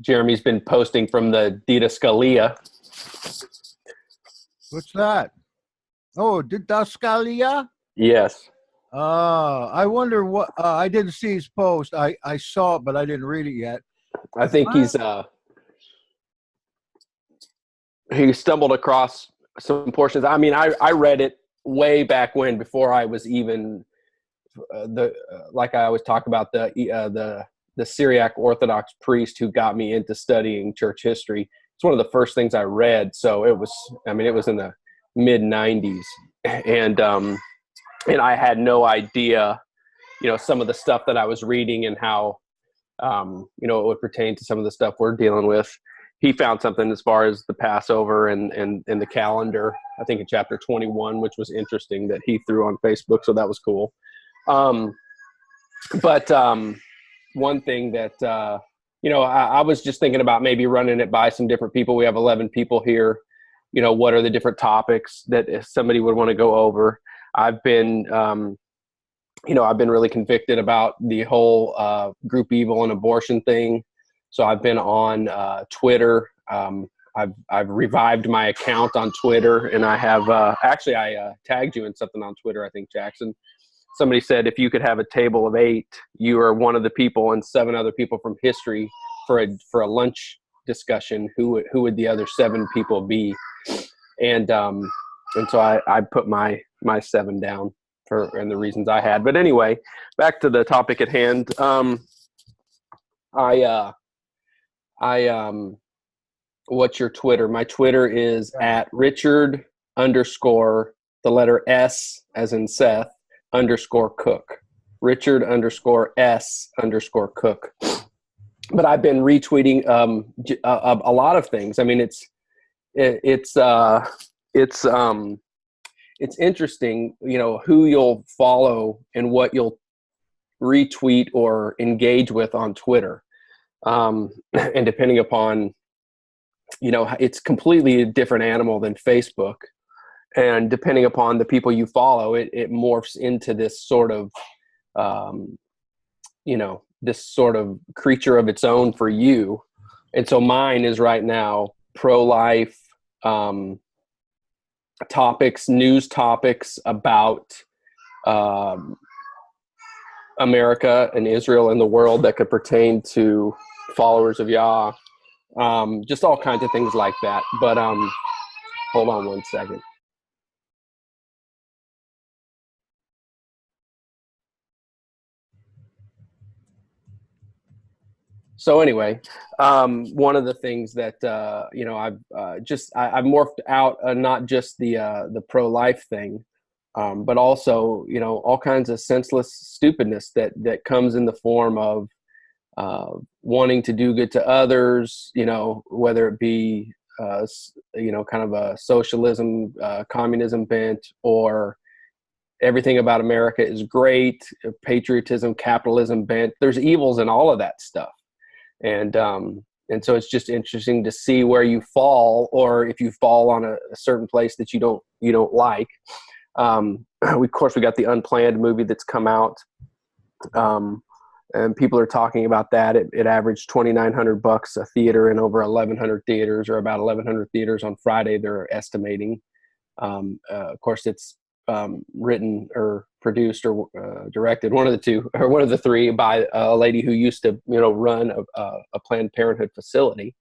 Jeremy's been posting from the Didascalia. What's that? Oh, Didascalia? Yes. I wonder what, I didn't see his post. I saw it, but I didn't read it yet. I think he stumbled across some portions. I mean, I read it way back when, before I was even like I always talk about the Syriac Orthodox priest who got me into studying church history. It's one of the first things I read. So it was in the mid 90s, and I had no idea, some of the stuff that I was reading and how, it would pertain to some of the stuff we're dealing with. He found something as far as the Passover and the calendar, I think in chapter 21, which was interesting, that he threw on Facebook. So that was cool. But one thing that, I was just thinking about maybe running it by some different people. We have 11 people here. What are the different topics that if somebody would want to go over? I've been really convicted about the whole group evil and abortion thing. So I've been on Twitter. I've revived my account on Twitter, and I have actually I tagged you in something on Twitter, I think, Jackson. Somebody said if you could have a table of 8, you are one of the people and 7 other people from history for a lunch discussion. Who would the other 7 people be? And so I put my 7 down and the reasons I had. But anyway, back to the topic at hand. What's your Twitter? My Twitter is at Richard _ the letter S as in Seth _Cook. Richard _S _Cook. But I've been retweeting a lot of things. I mean, it's interesting, who you'll follow and what you'll retweet or engage with on Twitter. And depending upon, it's completely a different animal than Facebook. And depending upon the people you follow, it morphs into this sort of, this sort of creature of its own for you. And so mine is right now pro-life, news topics about America and Israel and the world that could pertain to followers of Yah. Just all kinds of things like that. But hold on one second. So anyway, one of the things that I've morphed out, not just the pro-life thing, but also all kinds of senseless stupidness that comes in the form of wanting to do good to others. Whether it be kind of a socialism, communism bent, or everything about America is great, patriotism, capitalism bent. There's evils in all of that stuff. And so it's just interesting to see where you fall, or if you fall on a certain place that you don't like. Of course, we got the Unplanned movie that's come out, and people are talking about that. It averaged $2,900 a theater in over 1,100 theaters, or about 1,100 theaters on Friday, they're estimating. Of course, it's written or produced or directed, one of the two or one of the three, by a lady who used to run a Planned Parenthood facility.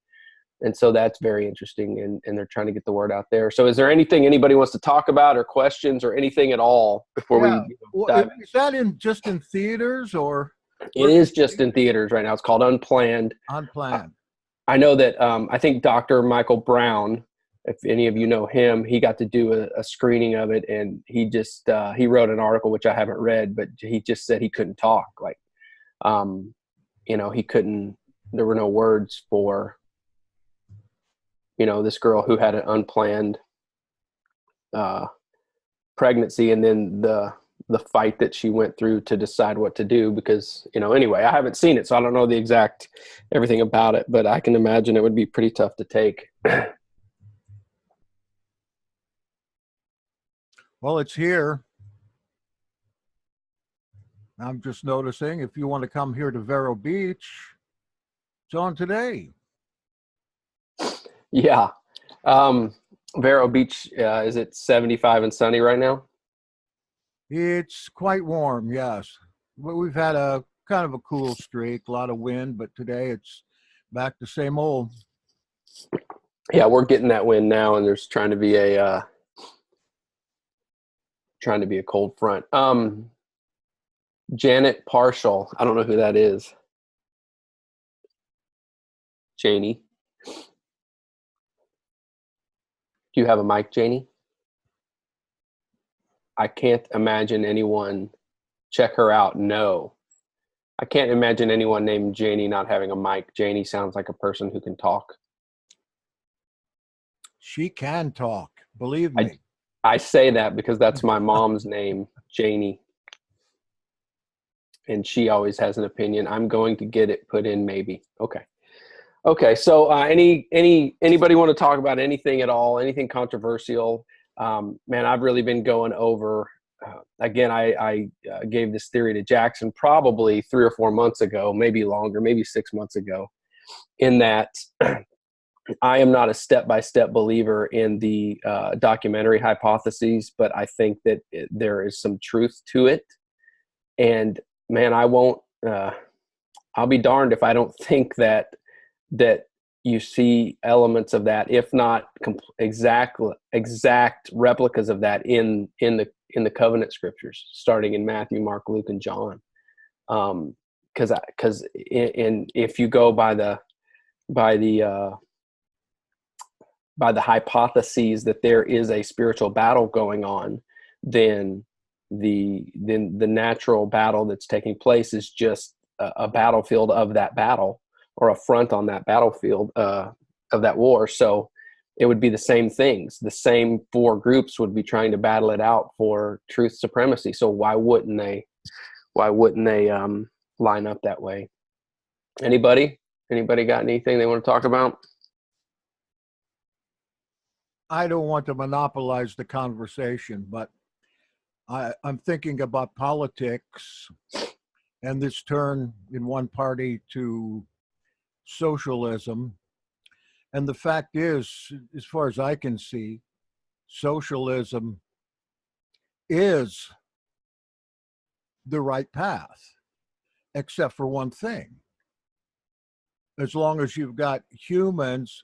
And so that's very interesting, and they're trying to get the word out there. So is there anything anybody wants to talk about, or questions, or anything at all before we dive in? Is that just in theaters, or? It is just in theaters right now. It's called Unplanned. I know that I think Dr. Michael Brown, if any of you know him, he got to do a screening of it, and he just he wrote an article, which I haven't read, but he just said he couldn't talk. Like, he couldn't. There were no words for this girl who had an unplanned pregnancy, and then the fight that she went through to decide what to do. Because anyway, I haven't seen it, so I don't know the exact everything about it, but I can imagine it would be pretty tough to take. Well, it's here. I'm just noticing, if you want to come here to Vero Beach, it's on today. Yeah. Vero Beach, is it 75 and sunny right now? It's quite warm, yes. But we've had a kind of a cool streak, a lot of wind, but today it's back to same old. Yeah, we're getting that wind now, and there's trying to be a cold front. Janet Partial. I don't know who that is. Janie. Do you have a mic, Janie? I can't imagine anyone. Check her out. No. I can't imagine anyone named Janie not having a mic. Janie sounds like a person who can talk. She can talk, believe I, me. I say that because that's my mom's name, Janie. And she always has an opinion. I'm going to get it put in maybe. Okay. Okay. So anybody want to talk about anything at all, anything controversial? Man, I've really been going over, again, I gave this theory to Jackson probably 3 or 4 months ago, maybe longer, maybe 6 months ago, in that I am not a step-by-step believer in the documentary hypotheses, but I think that there is some truth to it. And man, I won't, I'll be darned if I don't think that you see elements of that, if not exact replicas of that in the covenant scriptures, starting in Matthew, Mark, Luke, and John. Because if you go by the hypotheses that there is a spiritual battle going on, then the natural battle that's taking place is just a battlefield of that battle, or a front on that battlefield of that war. So it would be the same things. The same 4 groups would be trying to battle it out for truth supremacy. So why wouldn't they line up that way? Anybody got anything they want to talk about? I don't want to monopolize the conversation, but I'm thinking about politics and this turn in one party to socialism. And the fact is, as far as I can see, socialism is the right path, except for one thing. As long as you've got humans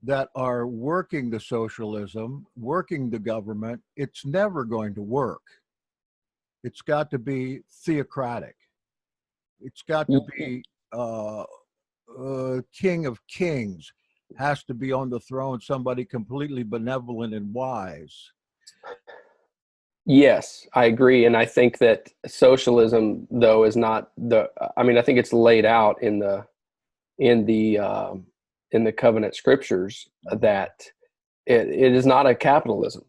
that are working the socialism, working the government, it's never going to work. It's got to be theocratic. It's got to be king of kings, has to be on the throne, somebody completely benevolent and wise. Yes, I agree. And I think that socialism, though, is not I think it's laid out in the covenant scriptures that it is not a capitalism.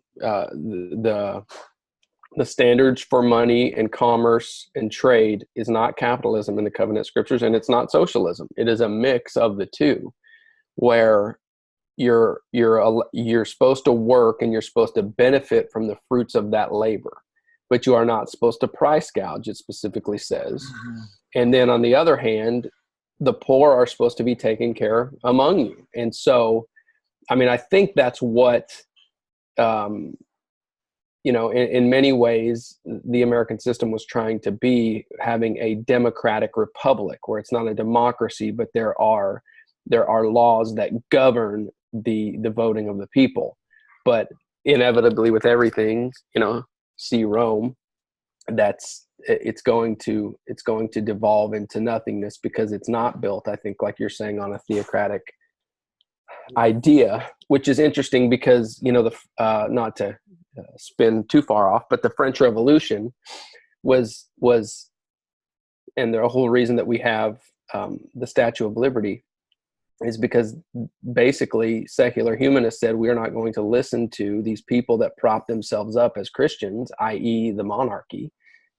The standards for money and commerce and trade is not capitalism in the covenant scriptures, and it's not socialism. It is a mix of the two, where you're supposed to work and you're supposed to benefit from the fruits of that labor, but you are not supposed to price gouge, it specifically says. Mm-hmm. And then on the other hand, the poor are supposed to be taken care of among you. And so, I mean, I think that's what, in many ways, the American system was trying to be, having a democratic republic where it's not a democracy, but there are laws that govern the voting of the people. But inevitably, with everything, see Rome, it's going to devolve into nothingness because it's not built, I think, like you're saying, on a theocratic idea, which is interesting because not to spin too far off, but the French Revolution was and the whole reason that we have the Statue of Liberty is because basically secular humanists said we are not going to listen to these people that prop themselves up as Christians, i.e. the monarchy,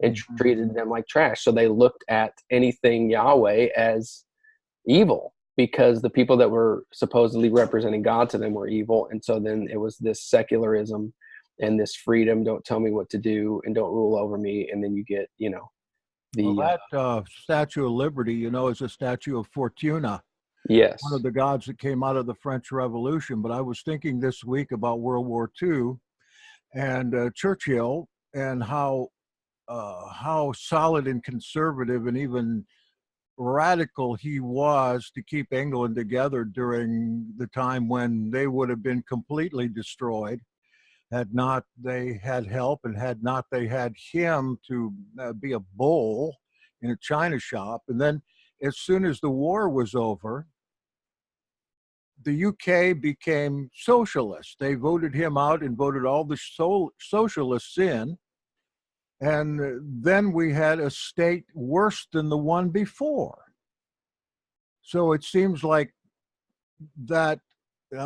and treated them like trash. So they looked at anything Yahweh as evil because the people that were supposedly representing God to them were evil. And so then it was this secularism and this freedom, don't tell me what to do and don't rule over me. And then you get, that Statue of Liberty, is a statue of Fortuna. one Yes. of the gods that came out of the French Revolution. But I was thinking this week about World War II and Churchill, and how solid and conservative and even radical he was to keep England together during the time when they would have been completely destroyed had not they had help, and had not they had him to be a bull in a china shop. And then as soon as the war was over, the UK became socialist. They voted him out and voted all the socialists in. And then we had a state worse than the one before. So it seems like that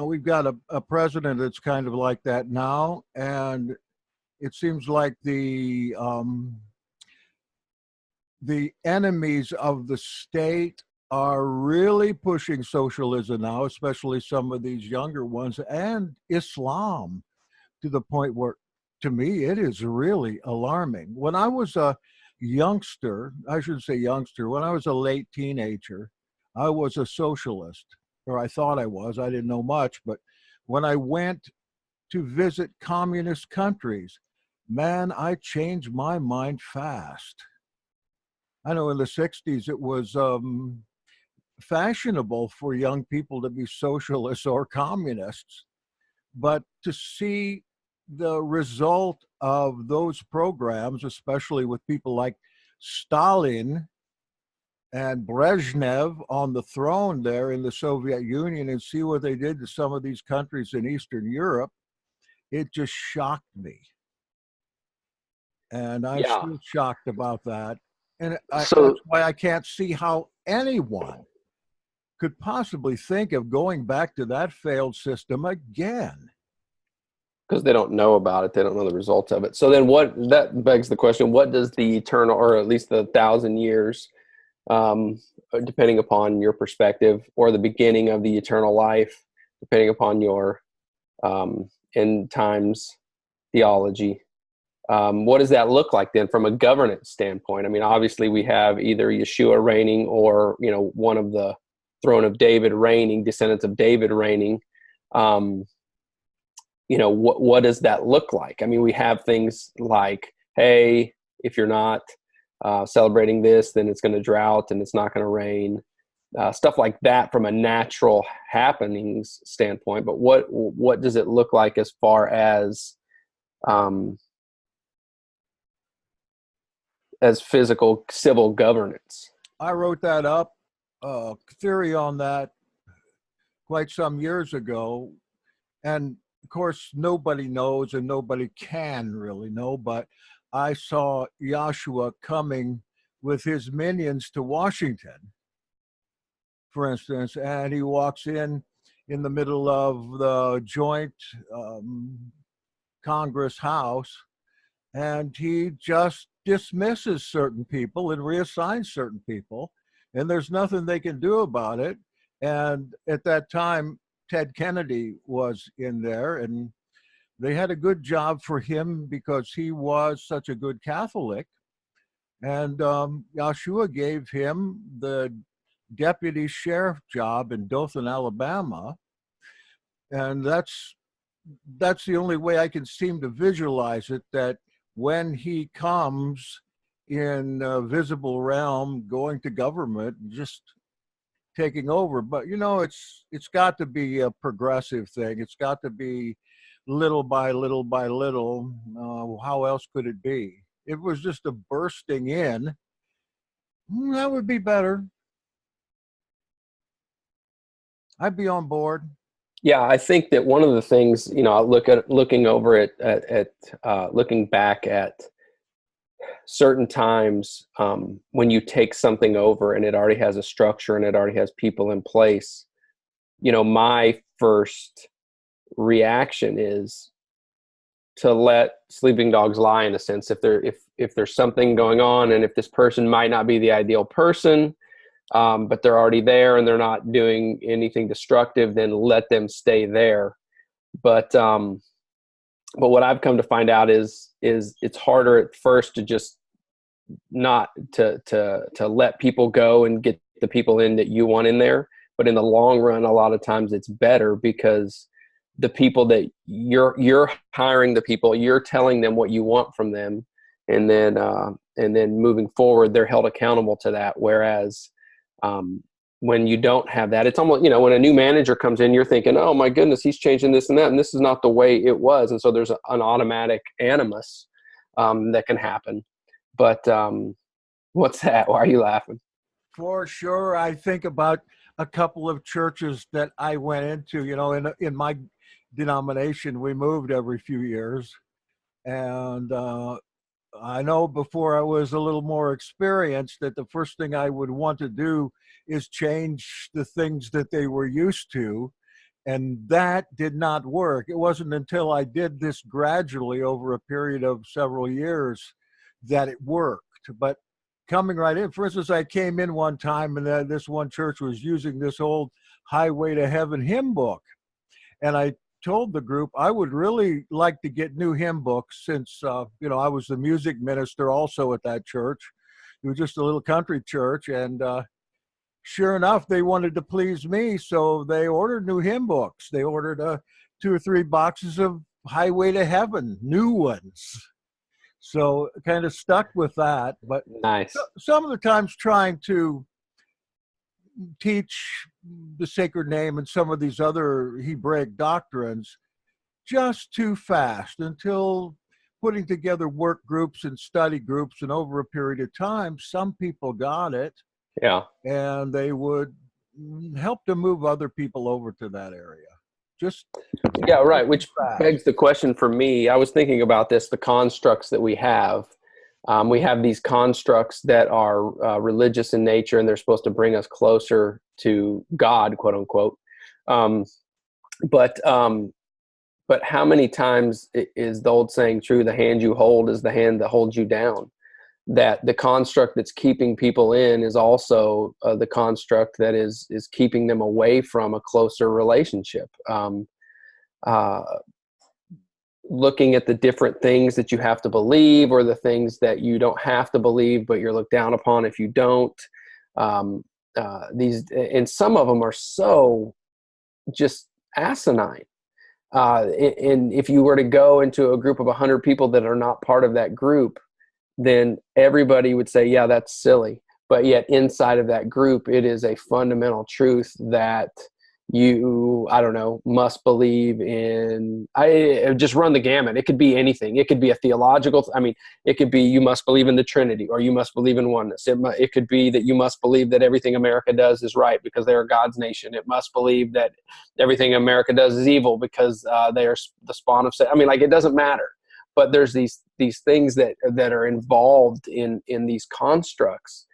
we've got a president that's kind of like that now. And it seems like the enemies of the state are really pushing socialism now, especially some of these younger ones, and Islam, to the point where, to me, it is really alarming. When I was a youngster, I should say youngster, when I was a late teenager, I was a socialist, or I thought I was. I didn't know much, but when I went to visit communist countries, man, I changed my mind fast. I know in the 60s it was fashionable for young people to be socialists or communists, but to see the result of those programs, especially with people like Stalin and Brezhnev on the throne there in the Soviet Union, and see what they did to some of these countries in Eastern Europe, it just shocked me. And I'm Yeah. still shocked about that. And So, that's why I can't see how anyone could possibly think of going back to that failed system again. because they don't know about it, they don't know the results of it. So then, that begs the question: what does the eternal, or at least the 1,000 years, um, depending upon your perspective, or the beginning of the eternal life, depending upon your end times theology? What does that look like then from a governance standpoint? I mean, obviously we have either Yeshua reigning, or, one of the throne of David reigning, descendants of David reigning. What does that look like? I mean, we have things like, hey, if you're not celebrating this, then it's going to drought and it's not going to rain. Stuff like that from a natural happenings standpoint. But what does it look like as far as physical civil governance? I wrote that up, theory on that quite some years ago. And of course, nobody knows and nobody can really know, but I saw Joshua coming with his minions to Washington, for instance, and he walks in the middle of the joint Congress House, and he just dismisses certain people and reassigns certain people, and there's nothing they can do about it. And at that time, Ted Kennedy was in there, and they had a good job for him because he was such a good Catholic. And Yeshua gave him the deputy sheriff job in Dothan, Alabama. And that's the only way I can seem to visualize it, that when he comes in visible realm, going to government, just taking over. But it's got to be a progressive thing. It's got to be little by little by little. How else could it be? If it was just a bursting in, that would be better. I'd be on board. Yeah, I think that one of the things, looking over looking back at certain times, when you take something over and it already has a structure and it already has people in place, my first reaction is to let sleeping dogs lie, in a sense. If there's something going on, and if this person might not be the ideal person, but they're already there and they're not doing anything destructive, then let them stay there. But what I've come to find out is it's harder at first to just not to let people go and get the people in that you want in there, but in the long run, a lot of times it's better because the people that you're hiring, the people you're telling them what you want from them, and then moving forward, they're held accountable to that. Whereas when you don't have that, it's almost, when a new manager comes in, you're thinking, oh my goodness, he's changing this and that, and this is not the way it was. And so there's an automatic animus that can happen. But what's that? Why are you laughing? For sure. I think about a couple of churches that I went into, in my denomination, we moved every few years. And I know before I was a little more experienced that the first thing I would want to do is change the things that they were used to. And that did not work. It wasn't until I did this gradually over a period of several years that it worked. But coming right in, for instance, I came in one time and this one church was using this old Highway to Heaven hymn book. And I told the group I would really like to get new hymn books since, I was the music minister also at that church. It was just a little country church. And sure enough, they wanted to please me. So they ordered new hymn books. They ordered 2 or 3 boxes of Highway to Heaven, new ones. So kind of stuck with that. But Nice. Some of the times trying to teach the sacred name and some of these other Hebraic doctrines just too fast until putting together work groups and study groups, and over a period of time, some people got it. Yeah. And they would help to move other people over to that area. Yeah, right. Which begs the question for me. I was thinking about this, the constructs that we have. We have these constructs that are religious in nature, and they're supposed to bring us closer to God, quote unquote. But how many times is the old saying true? The hand you hold is the hand that holds you down. That the construct that's keeping people in is also the construct that is keeping them away from a closer relationship. Looking at the different things that you have to believe, or the things that you don't have to believe, but you're looked down upon if you don't. These, and some of them are so just asinine. And if you were to go into a group of 100 people that are not part of that group, then everybody would say, yeah, that's silly. But yet inside of that group, it is a fundamental truth that you, must believe in. I just run the gamut. It could be anything. It could be a theological, it could be you must believe in the Trinity, or you must believe in oneness. It could be that you must believe that everything America does is right because they are God's nation. It must believe that everything America does is evil because they are the spawn of Satan. It doesn't matter. But there's these things that are involved in these constructs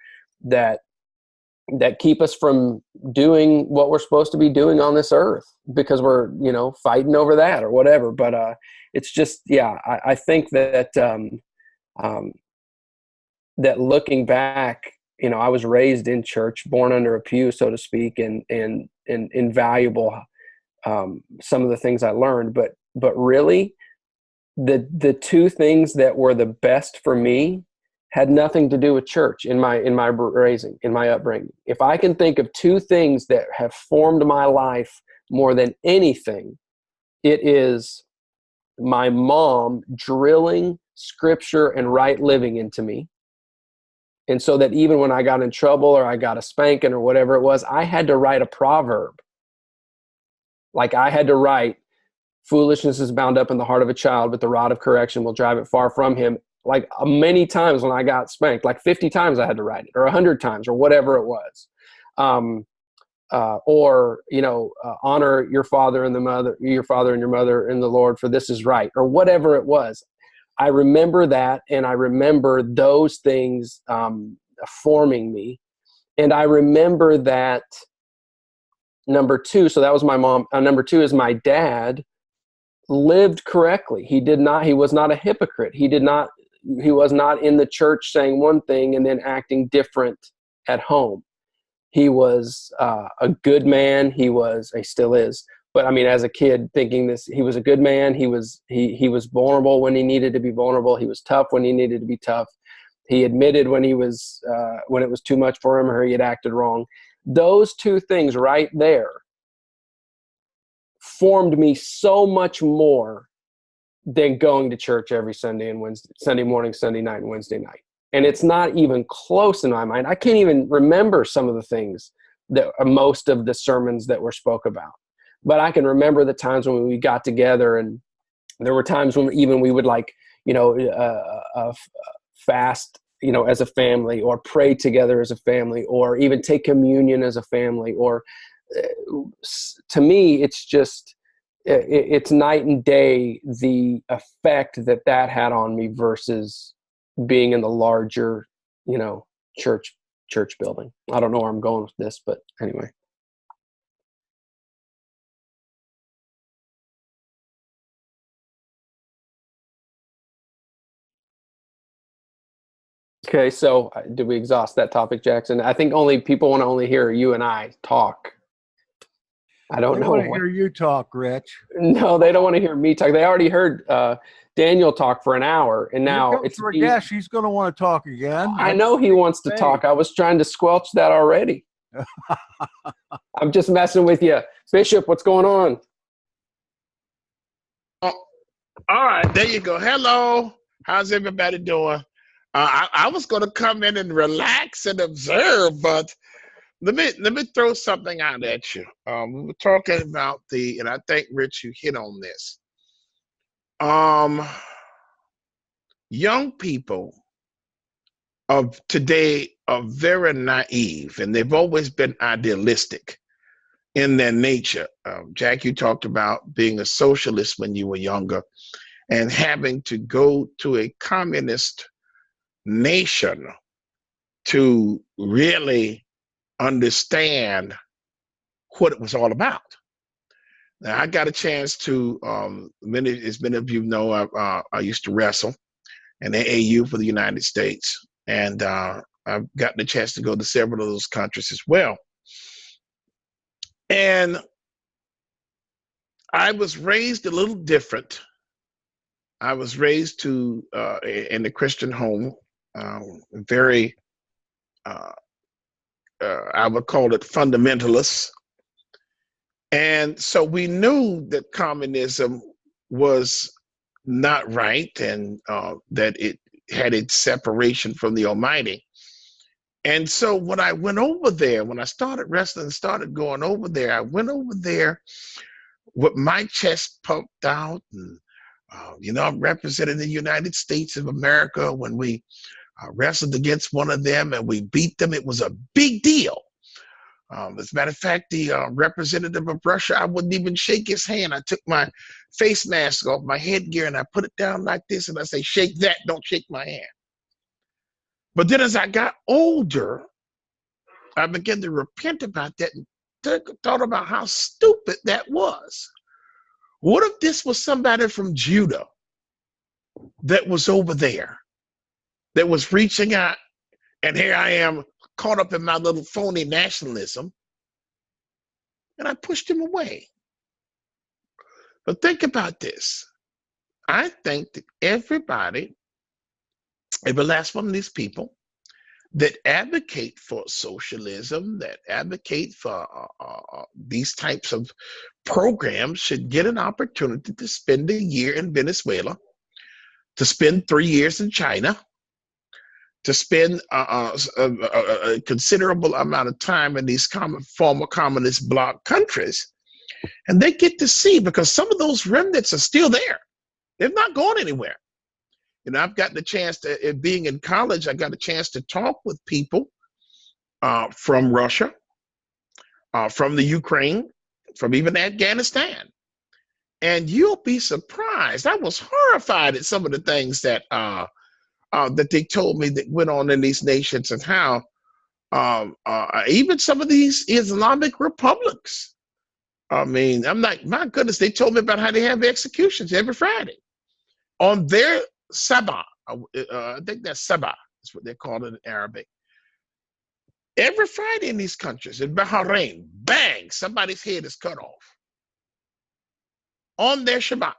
that keep us from doing what we're supposed to be doing on this earth because we're, fighting over that or whatever. But it's just, I think that that looking back, I was raised in church, born under a pew, so to speak, and invaluable some of the things I learned. But really, the 2 things that were the best for me had nothing to do with church in my raising, in my upbringing. If I can think of 2 things that have formed my life more than anything, it is my mom drilling scripture and right living into me. And so that even when I got in trouble or I got a spanking or whatever it was, I had to write a proverb. Like I had to write, foolishness is bound up in the heart of a child, but the rod of correction will drive it far from him. Like many times when I got spanked, like 50 times I had to write it, or 100 times, or whatever it was. Honor your father and your father and your mother in the Lord, for this is right, or whatever it was. I remember that, and I remember those things forming me. And I remember that number 2, so that was my mom. Number 2 is my dad lived correctly. He was not a hypocrite. He was not in the church saying one thing and then acting different at home. He was a good man. He still is. But as a kid thinking this, he was a good man. He was vulnerable when he needed to be vulnerable. He was tough when he needed to be tough. He admitted when it was too much for him or he had acted wrong. those two things right there formed me so much more than going to church every Sunday and Wednesday, Sunday morning, Sunday night, and Wednesday night. And it's not even close in my mind. I can't even remember some of the things that most of the sermons that were spoke about. But I can remember the times when we got together, and there were times when even we would fast, as a family, or pray together as a family, or even take communion as a family. Or to me, it's just, it's night and day, the effect that had on me versus being in the larger, church building. I don't know where I'm going with this, but anyway. Okay, so did we exhaust that topic, Jackson? I think people want to only hear you and I talk. I don't know. They want to hear you talk, Rich. No, they don't want to hear me talk. They already heard Daniel talk for an hour, and now it's for a guest. He's going to want to talk again. I know he wants to talk. I was trying to squelch that already. I'm just messing with you, Bishop. What's going on? Oh, all right, there you go. Hello, how's everybody doing? I was going to come in and relax and observe, but let me throw something out at you. We were talking about and I think Rich, you hit on this. Young people of today are very naive, and they've always been idealistic in their nature. Jack, you talked about being a socialist when you were younger, and having to go to a communist nation to really understand what it was all about. Now, I got a chance to, as many of you know, I used to wrestle in AAU for the United States, and I've gotten a chance to go to several of those countries as well. And I was raised a little different. I was raised in a Christian home, very, I would call it fundamentalist. And so we knew that communism was not right, and that it had its separation from the Almighty. And so when I went over there, when I started wrestling, started going over there, I went over there with my chest pumped out, and I'm representing the United States of America. When we wrestled against one of them and we beat them, it was a big deal. As a matter of fact, the representative of Russia, I wouldn't even shake his hand. I took my face mask off, my headgear, and I put it down like this, and I say, shake that, don't shake my hand. But then as I got older, I began to repent about that and thought about how stupid that was. What if this was somebody from Judah that was over there, that was reaching out, and here I am caught up in my little phony nationalism, and I pushed him away. But think about this. I think that every last one of these people that advocate for socialism, that advocate for these types of programs, should get an opportunity to spend a year in Venezuela, to spend 3 years in China, to spend a considerable amount of time in these former communist bloc countries. And they get to see, because some of those remnants are still there. They've not gone anywhere. I've gotten the chance to, being in college, I got a chance to talk with people from Russia, from the Ukraine, from even Afghanistan. And you'll be surprised. I was horrified at some of the things that they told me that went on in these nations, and how even some of these Islamic republics. I mean, I'm like, my goodness, they told me about how they have executions every Friday on their Sabah. I think that's Sabah, is what they're called in Arabic. Every Friday in these countries, in Bahrain, bang, somebody's head is cut off on their Shabbat.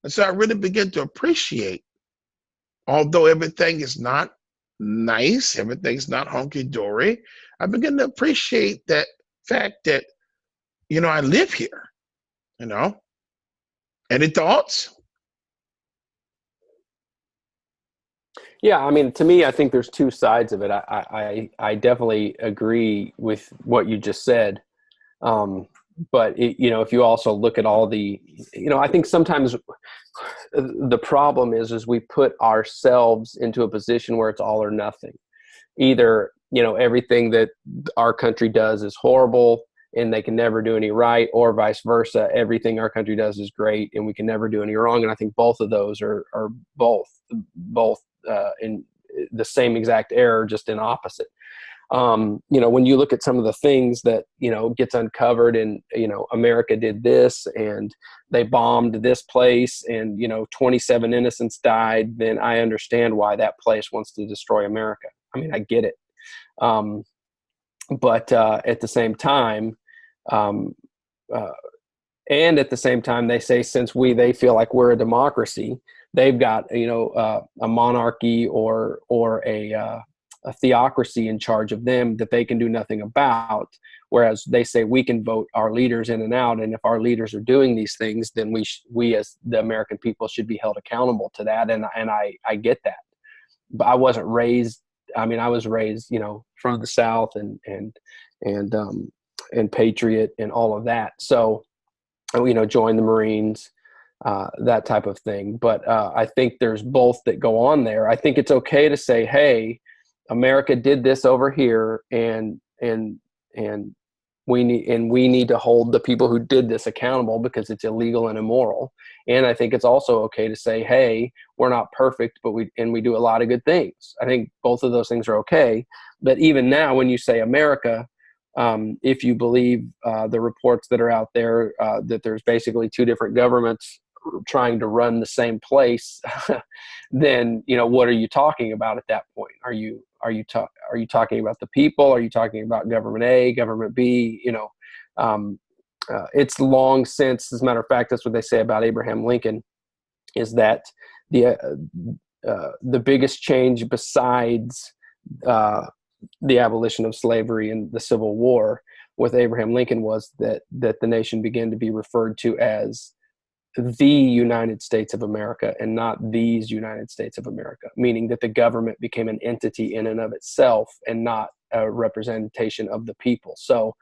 And so I really begin to appreciate, although everything is not nice, everything's not hunky-dory, I begin to appreciate that fact that, I live here, Any thoughts? Yeah, I mean, to me, I think there's two sides of it. I definitely agree with what you just said. But if you also look at all the, I think sometimes the problem is we put ourselves into a position where it's all or nothing. Either, everything that our country does is horrible and they can never do any right, or vice versa. Everything our country does is great and we can never do any wrong. And I think both of those are both in the same exact error, just in opposite. When you look at some of the things that, gets uncovered and, America did this and they bombed this place and, 27 innocents died, then I understand why that place wants to destroy America. I mean, I get it. But at the same time, they say, since they feel like we're a democracy, they've got, a monarchy or a theocracy in charge of them that they can do nothing about. Whereas they say we can vote our leaders in and out. And if our leaders are doing these things, then we as the American people should be held accountable to that. And I get that, but I wasn't raised. I mean, I was raised, from the South and patriot and all of that. So, join the Marines, that type of thing. But I think there's both that go on there. I think it's okay to say, hey, America did this over here, and we need to hold the people who did this accountable because it's illegal and immoral. And I think it's also okay to say, hey, we're not perfect, but we do a lot of good things. I think both of those things are okay. But even now, when you say America, if you believe the reports that are out there, that there's basically two different governments trying to run the same place, then what are you talking about at that point? Are you talking about the people? Are you talking about government A, government B? It's long since, as a matter of fact, that's what they say about Abraham Lincoln, is that the biggest change besides the abolition of slavery and the Civil War with Abraham Lincoln was that the nation began to be referred to as the United States of America and not these United States of America, meaning that the government became an entity in and of itself and not a representation of the people. So,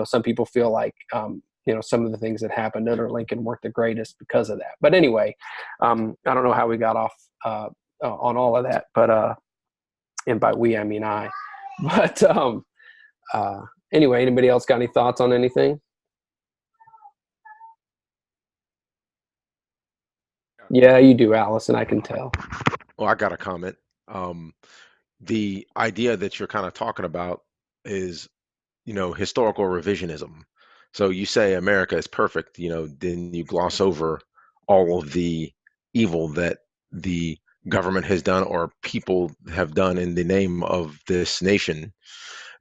some people feel like, some of the things that happened under Lincoln weren't the greatest because of that. But anyway, I don't know how we got off on all of that, but and by we, I mean I. But anyway, anybody else got any thoughts on anything? Yeah, you do, Allison. I can tell. Well, I got a comment. The idea that you're kind of talking about is, historical revisionism. So you say America is perfect, then you gloss over all of the evil that the government has done or people have done in the name of this nation.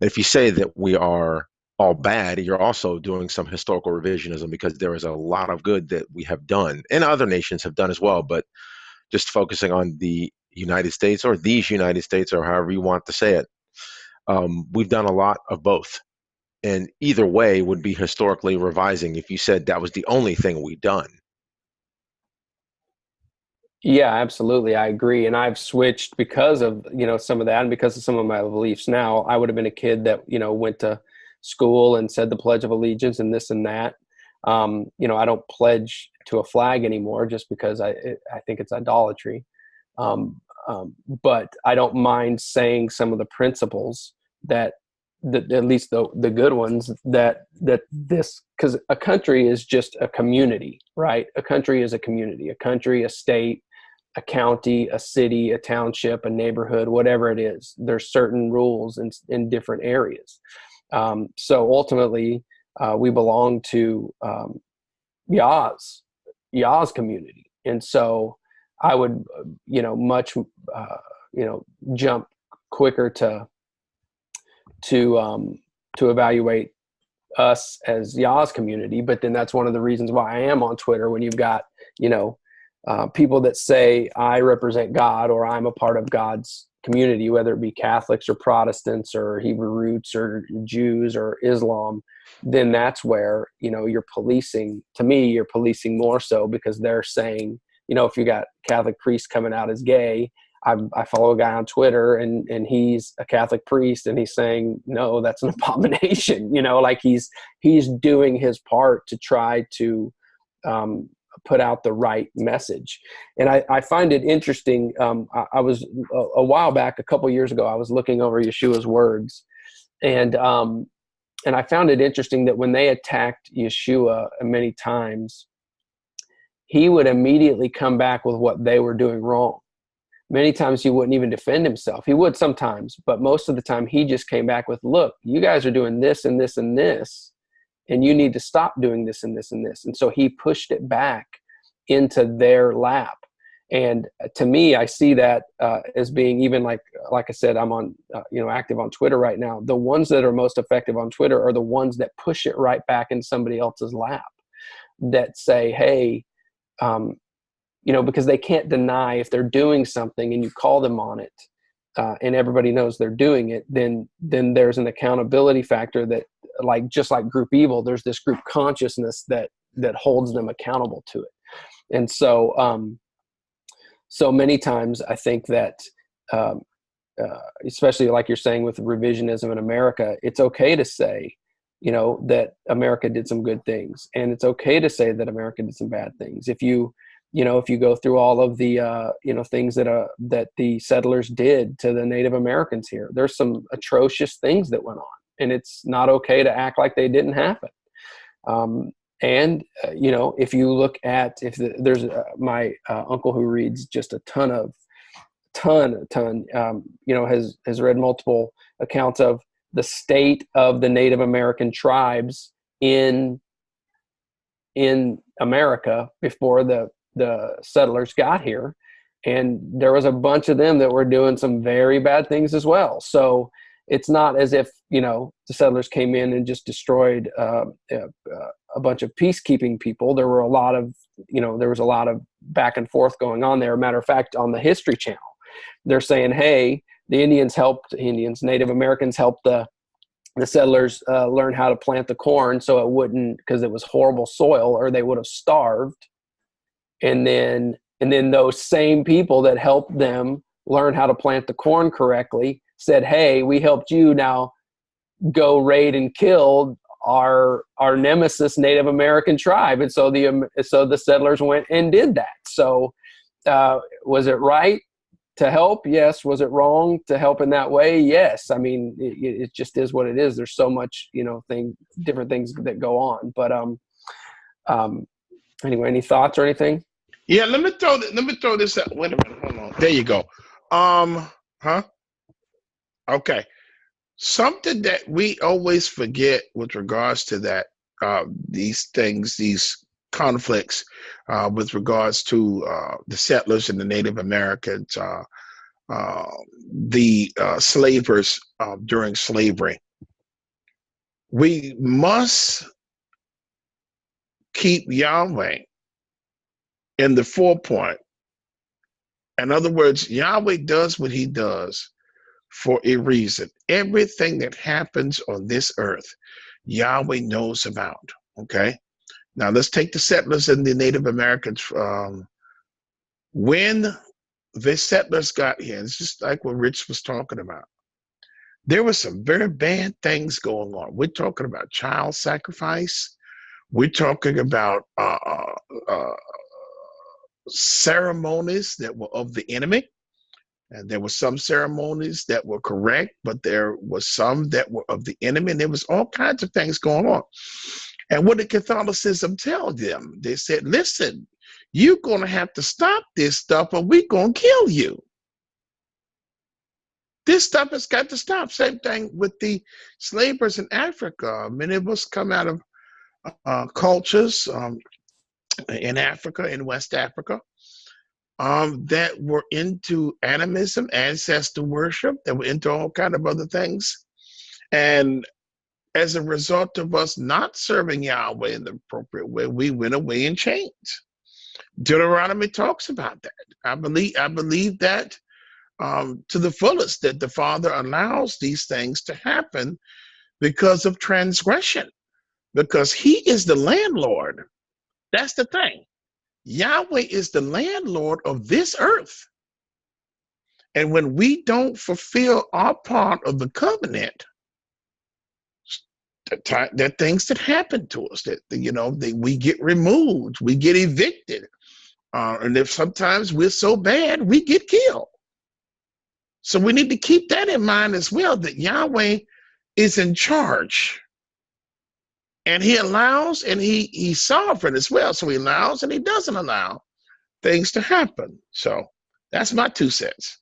And if you say that we are all bad, you're also doing some historical revisionism, because there is a lot of good that we have done and other nations have done as well. But just focusing on the United States or these United States, or however you want to say it, we've done a lot of both. And either way would be historically revising if you said that was the only thing we've done. Yeah, absolutely. I agree. And I've switched because of, some of that and because of some of my beliefs now. I would have been a kid that, went to school and said the Pledge of Allegiance and this and that. I don't pledge to a flag anymore just because I think it's idolatry. But I don't mind saying some of the principles that at least the good ones that this, because a country is just a community, right? A country is a community, a country, a state, a county, a city, a township, a neighborhood, whatever it is. There's certain rules in different areas. So ultimately, we belong to Yah's community. And so I would, much, jump quicker to evaluate us as Yah's community. But then that's one of the reasons why I am on Twitter, when you've got, people that say I represent God or I'm a part of God's community, whether it be Catholics or Protestants or Hebrew roots or Jews or Islam, then that's where, you know, you're policing. To me, you're policing more so, because they're saying, you know, if you got Catholic priests coming out as gay, I follow a guy on Twitter and he's a Catholic priest and he's saying, no, that's an abomination. You know, like he's doing his part to try to put out the right message. And I find it interesting. I was a while back, a couple years ago, I was looking over Yeshua's words, and I found it interesting that when they attacked Yeshua many times, he would immediately come back with what they were doing wrong. Many times he wouldn't even defend himself. He would sometimes, but most of the time he just came back with, look, you guys are doing this and this and this, and you need to stop doing this and this and this. And so he pushed it back into their lap. And to me, I see that as being, even like I said, I'm on, active on Twitter right now. The ones that are most effective on Twitter are the ones that push it right back in somebody else's lap, that say, hey, because they can't deny if they're doing something and you call them on it, and everybody knows they're doing it, then there's an accountability factor that, like, just like group evil, there's this group consciousness that holds them accountable to it. And so, so many times I think that, especially like you're saying with revisionism in America, it's okay to say, that America did some good things, and it's okay to say that America did some bad things. If you go through all of the, things that the settlers did to the Native Americans here, there's some atrocious things that went on, and it's not okay to act like they didn't happen. If you look at, there's my uncle who reads just a ton, has read multiple accounts of the state of the Native American tribes in America before the settlers got here. And there was a bunch of them that were doing some very bad things as well. So it's not as if, the settlers came in and just destroyed a bunch of peacekeeping people. There were a lot of, there was a lot of back and forth going on there. Matter of fact, on the History Channel, they're saying, hey, the Native Americans helped the settlers learn how to plant the corn so it wouldn't, because it was horrible soil, or they would have starved. And then those same people that helped them learn how to plant the corn correctly said, hey, we helped you, now go raid and kill our nemesis Native American tribe. And so the settlers went and did that. So was it right to help? Yes. Was it wrong to help in that way? Yes. I mean, it just is what it is. There's so much, different things that go on. But anyway, any thoughts or anything? Yeah, let me throw this out. Wait a minute, hold on. There you go. Okay. Something that we always forget with regards to that, these things, these conflicts, with regards to the settlers and the Native Americans, the slavers during slavery. We must keep Yahweh in the forefront. In other words, Yahweh does what he does for a reason. Everything that happens on this earth, Yahweh knows about. Okay? Now let's take the settlers and the Native Americans. When the settlers got here, it's just like what Rich was talking about. There were some very bad things going on. We're talking about child sacrifice. We're talking about ceremonies that were of the enemy. And there were some ceremonies that were correct, but there were some that were of the enemy. And there was all kinds of things going on. And what did Catholicism tell them? They said, listen, you're going to have to stop this stuff or we're going to kill you. This stuff has got to stop. Same thing with the slavers in Africa. Many of us come out of cultures in Africa, in West Africa, that were into animism, ancestor worship, that were into all kind of other things. And as a result of us not serving Yahweh in the appropriate way, we went away in chains. Deuteronomy talks about that. I believe that to the fullest, that the Father allows these things to happen because of transgression, because he is the landlord. That's the thing. Yahweh is the landlord of this earth. And when we don't fulfill our part of the covenant, there are things that happen to us that, we get removed, we get evicted. And if sometimes we're so bad, we get killed. So we need to keep that in mind as well, that Yahweh is in charge. And he allows, and he's sovereign as well. So he allows and he doesn't allow things to happen. So that's my 2 cents.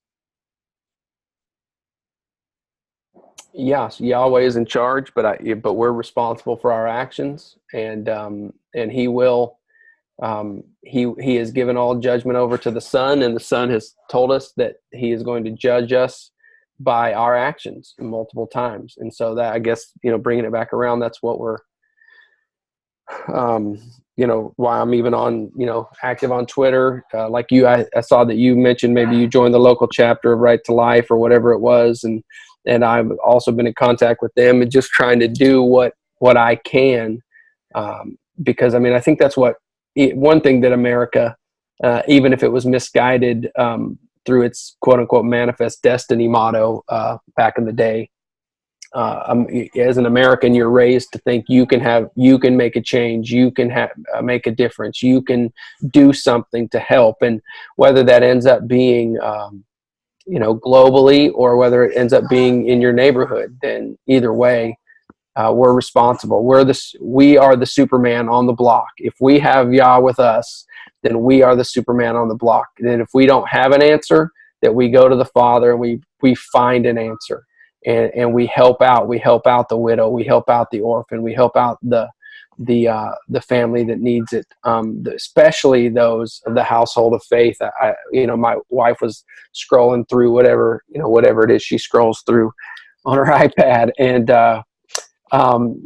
Yes, Yahweh is in charge, but we're responsible for our actions, and he will. He has given all judgment over to the Son, and the Son has told us that he is going to judge us by our actions multiple times. And so that, I guess, bringing it back around, that's what we're, why I'm even on, active on Twitter. Like you, I saw that you mentioned maybe you joined the local chapter of Right to Life or whatever it was. And I've also been in contact with them and just trying to do what I can. Because I think that's one thing that America, even if it was misguided through its quote unquote manifest destiny motto back in the day, as an American, you're raised to think you can make a change, you can make a difference, you can do something to help. And whether that ends up being, globally, or whether it ends up being in your neighborhood, then either way, we're responsible. We are the Superman on the block. If we have Yah with us, then we are the Superman on the block. And then if we don't have an answer, that we go to the Father and we find an answer, and we help out. We help out the widow. We help out the orphan. We help out the family that needs it, especially those of the household of faith. My wife was scrolling through whatever it is she scrolls through on her iPad, and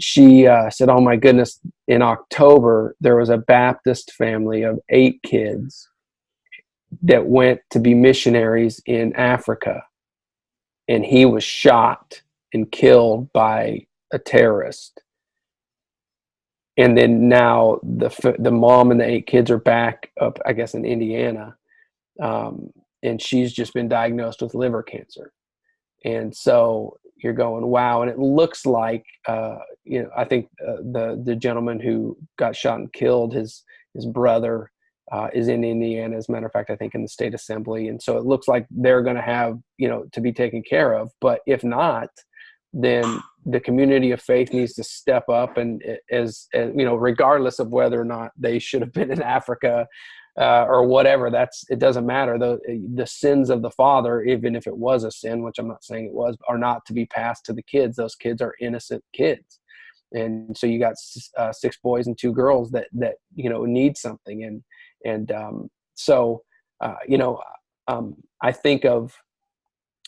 she said, "Oh my goodness! In October, there was a Baptist family of 8 kids that went to be missionaries in Africa, and he was shot and killed by a terrorist." And then now the mom and the 8 kids are back up, I guess, in Indiana, and she's just been diagnosed with liver cancer. And so you're going, wow. And it looks like, I think the gentleman who got shot and killed, his brother is in Indiana. As a matter of fact, I think in the state assembly. And so it looks like they're going to have, to be taken care of. But if not, then the community of faith needs to step up, and as regardless of whether or not they should have been in Africa or whatever, it doesn't matter. The sins of the father, even if it was a sin, which I'm not saying it was, are not to be passed to the kids. Those kids are innocent kids. And so you got 6 boys and 2 girls that need something. I think of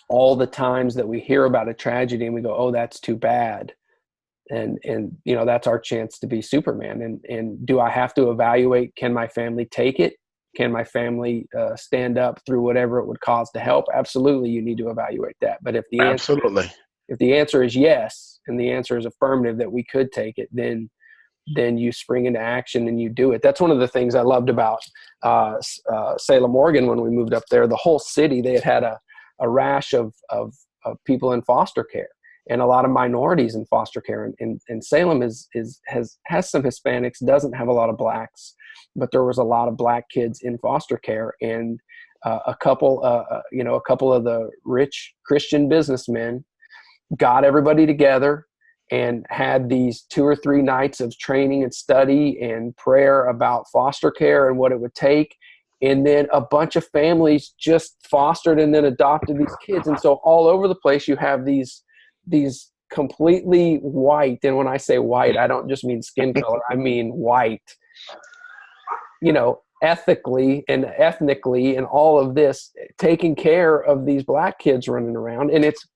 all the times that we hear about a tragedy and we go, oh, that's too bad. And that's our chance to be Superman. And do I have to evaluate, can my family take it? Can my family stand up through whatever it would cause to help? Absolutely, you need to evaluate that. But if the answer is yes, and the answer is affirmative that we could take it, then you spring into action and you do it. That's one of the things I loved about Salem, Oregon, when we moved up there. The whole city, they had a rash of people in foster care, and a lot of minorities in foster care. And Salem has some Hispanics, doesn't have a lot of blacks, but there was a lot of black kids in foster care. And a couple of the rich Christian businessmen got everybody together and had these 2 or 3 nights of training and study and prayer about foster care and what it would take. And then a bunch of families just fostered and then adopted these kids. And so all over the place, you have these completely white. And when I say white, I don't just mean skin color. I mean white, ethically and ethnically and all of this, taking care of these black kids running around. And it's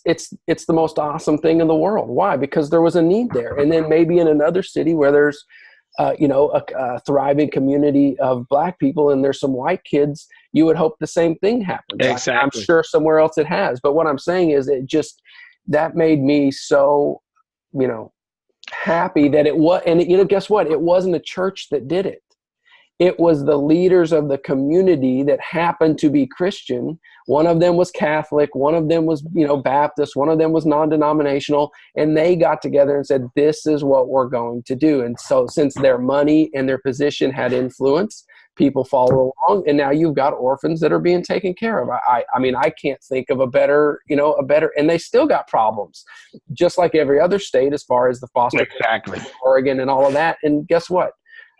the most awesome thing in the world. Why? Because there was a need there. And then maybe in another city where there's a thriving community of black people and there's some white kids, you would hope the same thing happens. Exactly. I'm sure somewhere else it has. But what I'm saying is that made me so, happy that it was, and guess what? It wasn't a church that did it. It was the leaders of the community that happened to be Christian. One of them was Catholic, one of them was, Baptist, one of them was non-denominational, and they got together and said, this is what we're going to do. And so since their money and their position had influence, people follow along, and now you've got orphans that are being taken care of. I mean, I can't think of a better, and they still got problems, just like every other state as far as the foster care, Oregon and all of that. And guess what?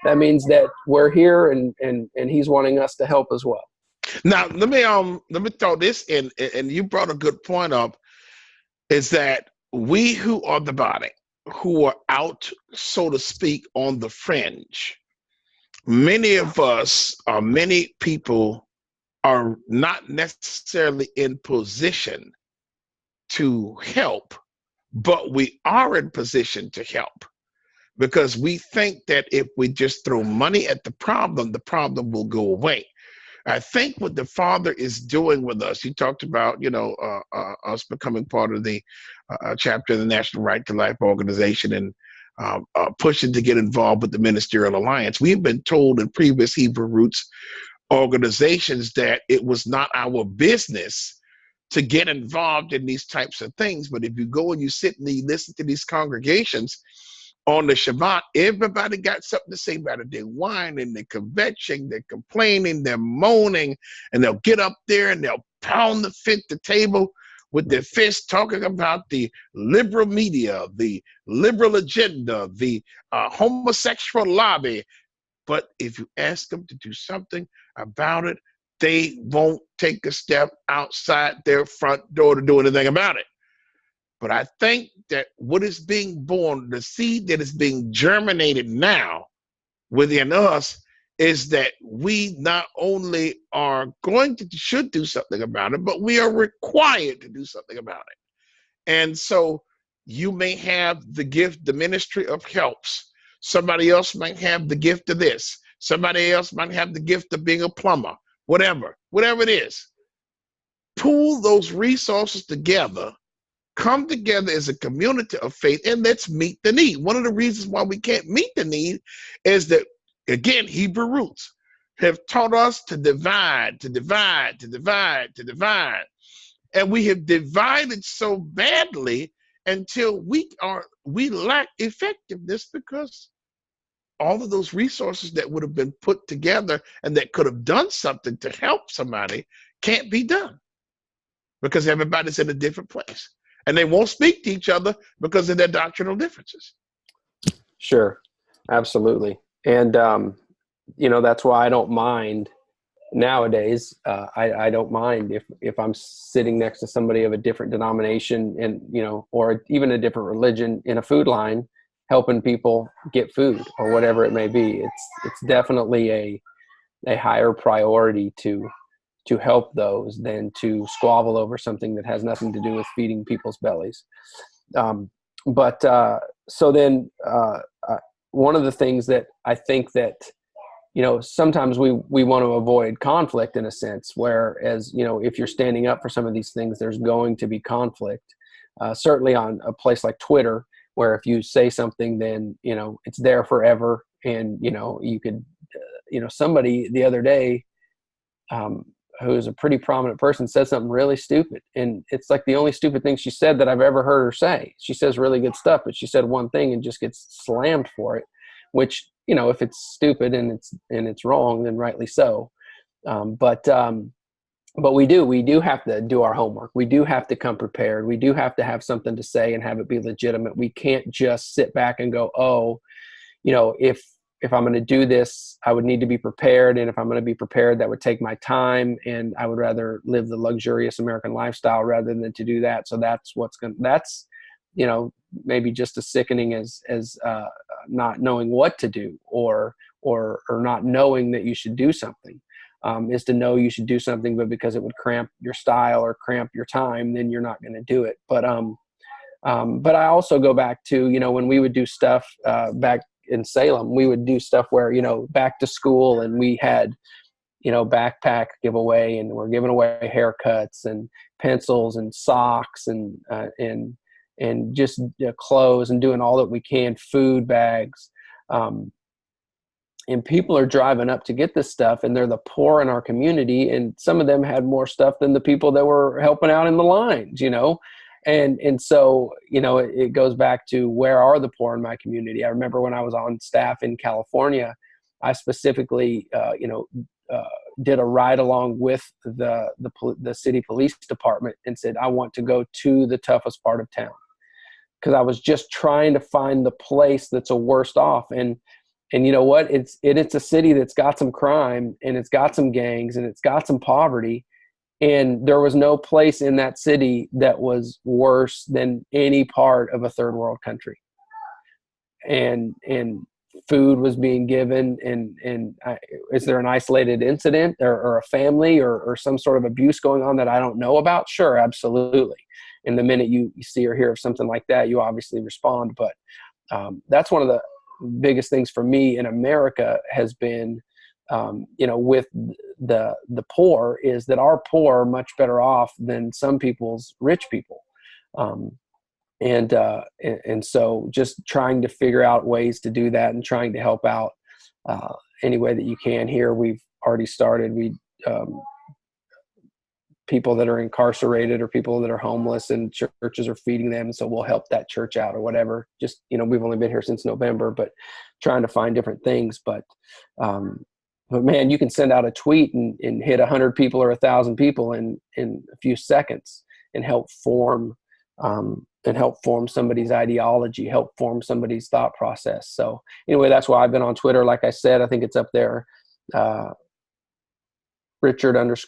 That means that we're here, and he's wanting us to help as well. Now, let me throw this in, and you brought a good point up, is that we who are the body, who are out, so to speak, on the fringe, many of us, or many people, are not necessarily in position to help, but we are in position to help. Because we think that if we just throw money at the problem will go away. I think what the Father is doing with us, you talked about, us becoming part of the chapter of the National Right to Life organization and pushing to get involved with the Ministerial Alliance. We've been told in previous Hebrew Roots organizations that it was not our business to get involved in these types of things. But if you go and you sit and you listen to these congregations, on the Shabbat, everybody got something to say about it. They're whining, they're kvetching, they're complaining, they're moaning, and they'll get up there and they'll pound the table with their fists, talking about the liberal media, the liberal agenda, the homosexual lobby. But if you ask them to do something about it, they won't take a step outside their front door to do anything about it. But I think that what is being born, the seed that is being germinated now within us, is that we not only are should do something about it, but we are required to do something about it. And so you may have the gift, the ministry of helps. Somebody else might have the gift of this. Somebody else might have the gift of being a plumber, whatever it is. Pool those resources together. Come together as a community of faith, and let's meet the need. One of the reasons why we can't meet the need is that, again, Hebrew roots have taught us to divide. And we have divided so badly until we lack effectiveness, because all of those resources that would have been put together and that could have done something to help somebody can't be done because everybody's in a different place. And they won't speak to each other because of their doctrinal differences. Sure, absolutely. And, that's why I don't mind nowadays. I don't mind if I'm sitting next to somebody of a different denomination and, or even a different religion in a food line, helping people get food or whatever it may be. It's definitely a higher priority to help those than to squabble over something that has nothing to do with feeding people's bellies. So then one of the things that I think that, sometimes we want to avoid conflict in a sense, whereas, if you're standing up for some of these things, there's going to be conflict, certainly on a place like Twitter, where if you say something, then, it's there forever. And, you could, somebody the other day, who is a pretty prominent person, said something really stupid. And it's like the only stupid thing she said that I've ever heard her say. She says really good stuff, but she said one thing and just gets slammed for it, which, if it's stupid and it's wrong, then rightly so. But we do have to do our homework. We do have to come prepared. We do have to have something to say and have it be legitimate. We can't just sit back and go, oh, if I'm going to do this, I would need to be prepared. And if I'm going to be prepared, that would take my time. And I would rather live the luxurious American lifestyle rather than to do that. So that's maybe just as sickening as not knowing what to do or not knowing that you should do something, is to know you should do something, but because it would cramp your style or cramp your time, then you're not going to do it. But I also go back to, when we would do stuff back in Salem, we would do stuff where, back to school, and we had, backpack giveaway, and we're giving away haircuts and pencils and socks and just clothes, and doing all that we can, food bags. And people are driving up to get this stuff, and they're the poor in our community. And some of them had more stuff than the people that were helping out in the lines, And so, it goes back to, where are the poor in my community? I remember when I was on staff in California, I specifically, did a ride along with the city police department and said, I want to go to the toughest part of town, because I was just trying to find the place that's a worst off. And you know what? It's a city that's got some crime, and it's got some gangs, and it's got some poverty. And there was no place in that city that was worse than any part of a third world country. And food was being given. And is there an isolated incident or a family or some sort of abuse going on that I don't know about? Sure, absolutely. And the minute you see or hear of something like that, you obviously respond. But that's one of the biggest things for me in America has been, with the poor, is that our poor are much better off than some people's rich people. And so just trying to figure out ways to do that, and trying to help out any way that you can here. We've already started. People that are incarcerated or people that are homeless, and churches are feeding them. So we'll help that church out or whatever. Just, we've only been here since November, but trying to find different things. But man, you can send out a tweet and hit 100 people or 1,000 people in a few seconds, and help form somebody's ideology, help form somebody's thought process. So anyway, that's why I've been on Twitter. Like I said, I think it's up there. Richard_S_Cook.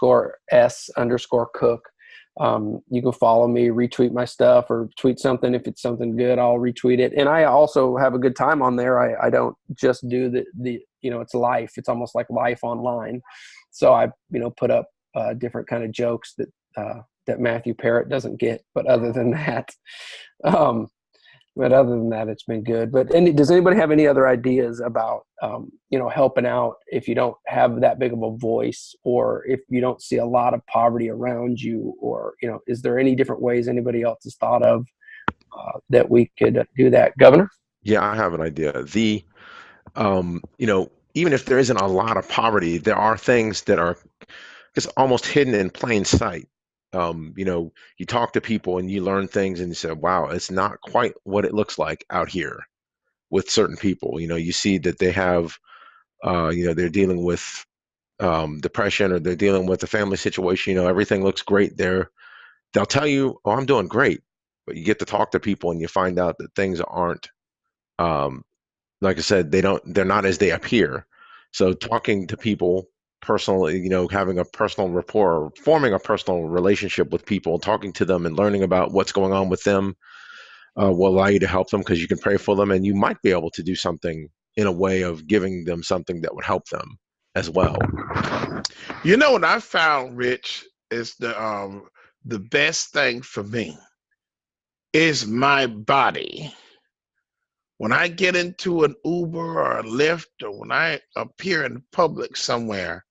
You can follow me, retweet my stuff, or tweet something. If it's something good, I'll retweet it. And I also have a good time on there. I don't just do the it's life. It's almost like life online. So I, put up different kind of jokes that Matthew Parrott doesn't get. But other than that, it's been good. But does anybody have any other ideas about, helping out if you don't have that big of a voice, or if you don't see a lot of poverty around you, or, is there any different ways anybody else has thought of that we could do that? Governor? Yeah, I have an idea. Even if there isn't a lot of poverty, there are things that are just almost hidden in plain sight. You talk to people and you learn things, and you say, wow, it's not quite what it looks like out here with certain people. You see that they have, they're dealing with depression, or they're dealing with a family situation. Everything looks great there. They'll tell you, oh, I'm doing great. But you get to talk to people and you find out that things aren't, like I said, they're not as they appear. So talking to people personally, having a personal rapport, forming a personal relationship with people, talking to them and learning about what's going on with them will allow you to help them, because you can pray for them, and you might be able to do something in a way of giving them something that would help them as well. What I found, Rich, is the best thing for me is my body. When I get into an Uber or a Lyft, or when I appear in public somewhere,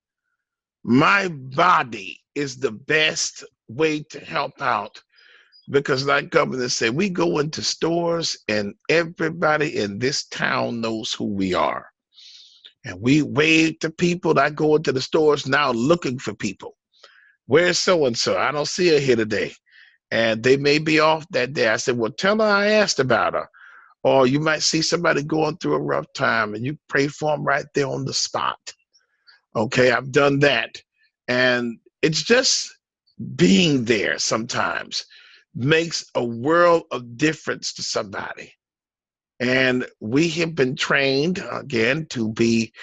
my body is the best way to help out. Because like Governor said, we go into stores and everybody in this town knows who we are. And we wave to people. I go into the stores now looking for people. Where's so-and-so? I don't see her here today. And they may be off that day. I said, well, tell her I asked about her. Or you might see somebody going through a rough time and you pray for them right there on the spot. Okay, I've done that. And it's just being there sometimes makes a world of difference to somebody. And we have been trained, again, to be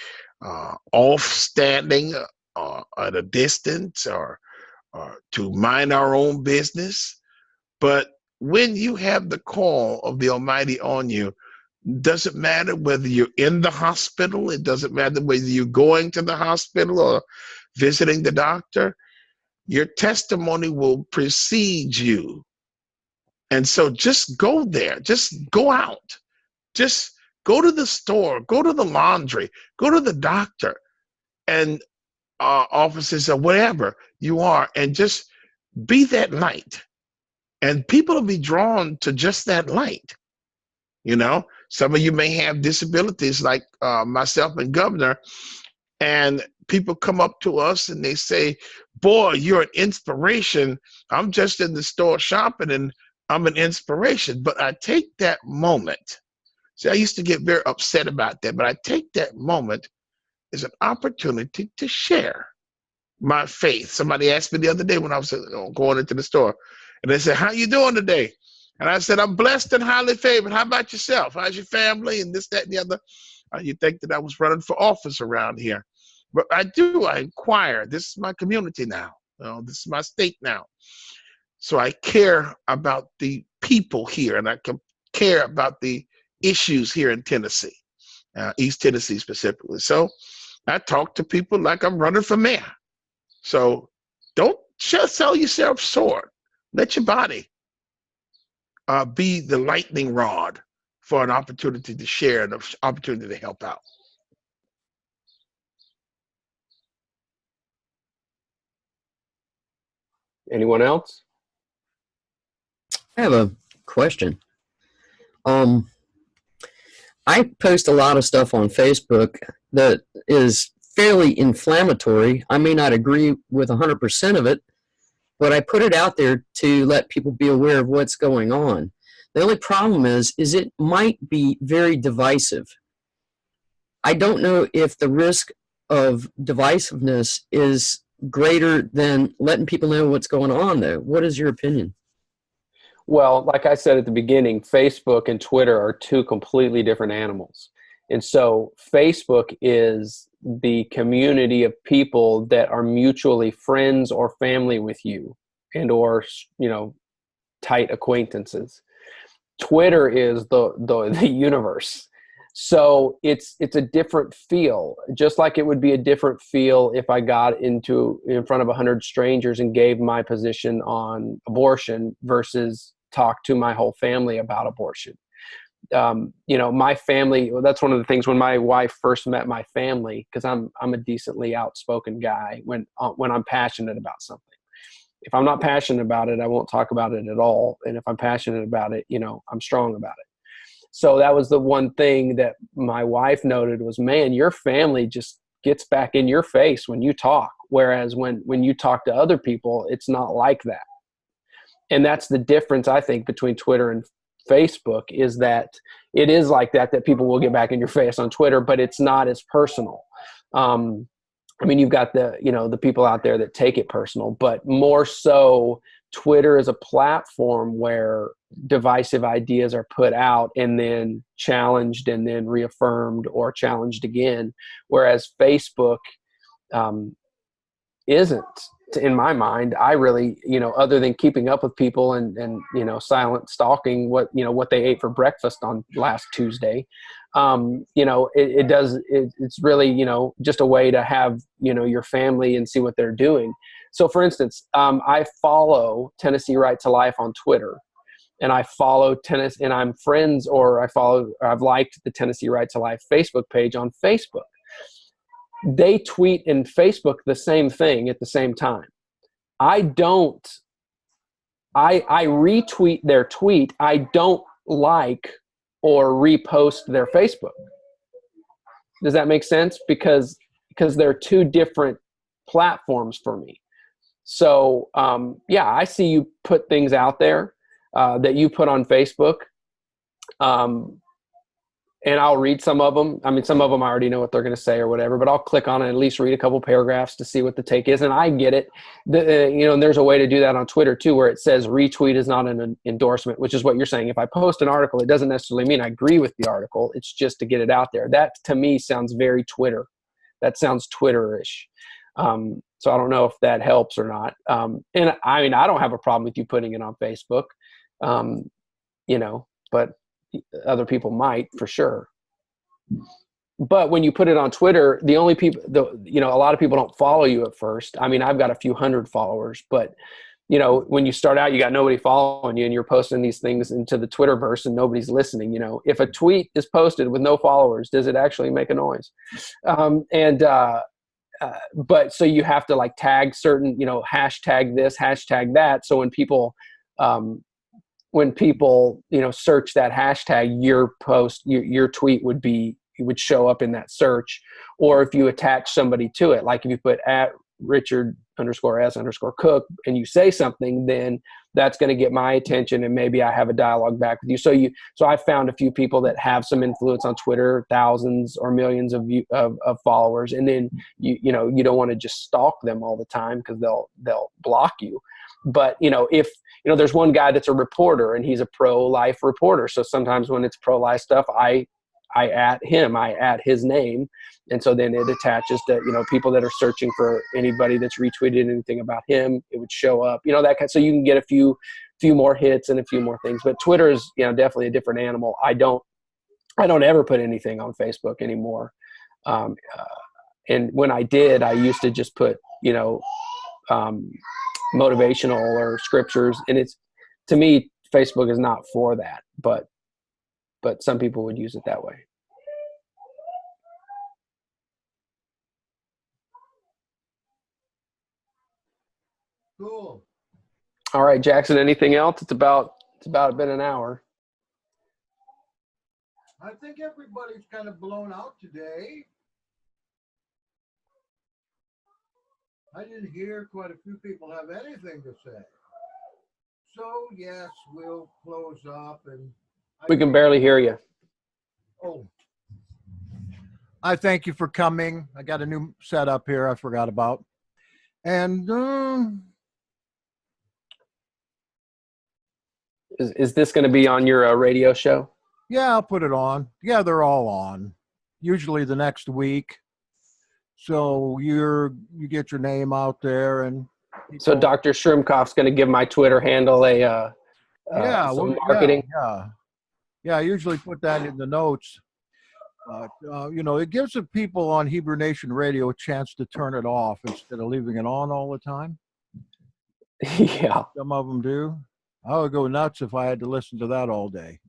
off standing at a distance, or to mind our own business. But when you have the call of the Almighty on you, doesn't matter whether you're in the hospital, it doesn't matter whether you're going to the hospital or visiting the doctor, your testimony will precede you. And so just go there, just go out, just go to the store, go to the laundry, go to the doctor, and offices or whatever you are, and just be that light. And people will be drawn to just that light. You know, some of you may have disabilities like myself and Governor, and people come up to us and they say, boy, you're an inspiration. I'm just in the store shopping and I'm an inspiration. But I take that moment. See, I used to get very upset about that, but I take that moment as an opportunity to share my faith. Somebody asked me the other day when I was going into the store, and they said, how you doing today? And I said, I'm blessed and highly favored. How about yourself? How's your family? And this, that, and the other. You think that I was running for office around here. But I inquire. This is my community now. This is my state now. So I care about the people here, and I care about the issues here in Tennessee, East Tennessee specifically. So I talk to people like I'm running for mayor. So don't just sell yourself short. Let your body be the lightning rod for an opportunity to share and an opportunity to help out. Anyone else? I have a question. I post a lot of stuff on Facebook that is fairly inflammatory. I may not agree with 100% of it, but I put it out there to let people be aware of what's going on. The only problem is it might be very divisive. I don't know if the risk of divisiveness is greater than letting people know what's going on, though. What is your opinion? Well, like I said at the beginning, Facebook and Twitter are two completely different animals. And so Facebook is the community of people that are mutually friends or family with you and or, you know, tight acquaintances. Twitter is the universe. So it's a different feel, just like it would be a different feel if I got in front of 100 strangers and gave my position on abortion versus talk to my whole family about abortion. You know, my family, that's one of the things when my wife first met my family, because I'm a decently outspoken guy when I'm passionate about something. If I'm not passionate about it, I won't talk about it at all. And if I'm passionate about it, you know, I'm strong about it. So that was the one thing that my wife noted was, man, your family just gets back in your face when you talk. Whereas when you talk to other people, it's not like that. And that's the difference, I think, between Twitter and Facebook, is that it is like that people will get back in your face on Twitter, but it's not as personal. I mean, you've got the people out there that take it personal, but more so Twitter is a platform where divisive ideas are put out and then challenged and then reaffirmed or challenged again. Whereas Facebook isn't, in my mind. I really, other than keeping up with people and silent stalking what they ate for breakfast on last Tuesday, it's really, just a way to have, your family and see what they're doing. So for instance, I follow Tennessee Right to Life on Twitter, and I follow and I'm friends, or I've liked the Tennessee Right to Life Facebook page on Facebook. They tweet in Facebook the same thing at the same time. I retweet their tweet. I don't like or repost their Facebook. Does that make sense? Because they're two different platforms for me. So, I see you put things out there that you put on Facebook. And I'll read some of them. I mean, some of them I already know what they're going to say or whatever, but I'll click on it and at least read a couple paragraphs to see what the take is. And I get it. And there's a way to do that on Twitter too, where it says retweet is not an endorsement, which is what you're saying. If I post an article, it doesn't necessarily mean I agree with the article. It's just to get it out there. That to me sounds very Twitter. That sounds Twitter-ish. So I don't know if that helps or not. And I mean, I don't have a problem with you putting it on Facebook, but other people might, for sure. But when you put it on Twitter, the only people, a lot of people don't follow you at first. I mean, I've got a few hundred followers, but when you start out, you got nobody following you and you're posting these things into the Twitterverse and nobody's listening. If a tweet is posted with no followers, does it actually make a noise? but so you have to like tag certain, hashtag this, hashtag that. So when people, search that hashtag, your post, your tweet would show up in that search. Or if you attach somebody to it, like if you put at Richard_S_Cook and you say something, then that's going to get my attention and maybe I have a dialogue back with you. So I found a few people that have some influence on Twitter, thousands or millions of followers. And then you don't want to just stalk them all the time because they'll block you. But, if, there's one guy that's a reporter and he's a pro-life reporter. So sometimes when it's pro-life stuff, I at him, I at his name. And so then it attaches to, people that are searching for anybody that's retweeted anything about him, it would show up, that kind. So you can get a few more hits and a few more things. But Twitter is, definitely a different animal. I don't ever put anything on Facebook anymore. And when I did, I used to just put, motivational or scriptures, and it's, to me, Facebook is not for that, but some people would use it that way. Cool. All right, Jackson, anything else? It's about been an hour. I think everybody's kind of blown out today. I didn't hear quite a few people have anything to say. So, yes, we'll close up. And We can barely hear you. Oh. I thank you for coming. I got a new setup here I forgot about. And is this going to be on your radio show? yeah, I'll put it on. Yeah, they're all on. Usually the next week. So you get your name out there, and people, so Dr. Shrimkoff's going to give my Twitter handle some marketing. Yeah. I usually put that in the notes. It gives the people on Hebrew Nation Radio a chance to turn it off instead of leaving it on all the time. Yeah, some of them do. I would go nuts if I had to listen to that all day.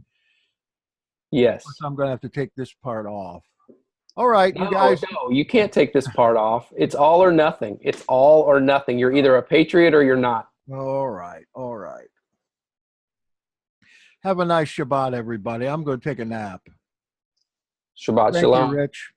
Yes. So I'm going to have to take this part off. All right, you guys. No, you can't take this part off. It's all or nothing. It's all or nothing. You're either a patriot or you're not. All right. Have a nice Shabbat, everybody. I'm going to take a nap. Shabbat Thank shalom. you, Rich.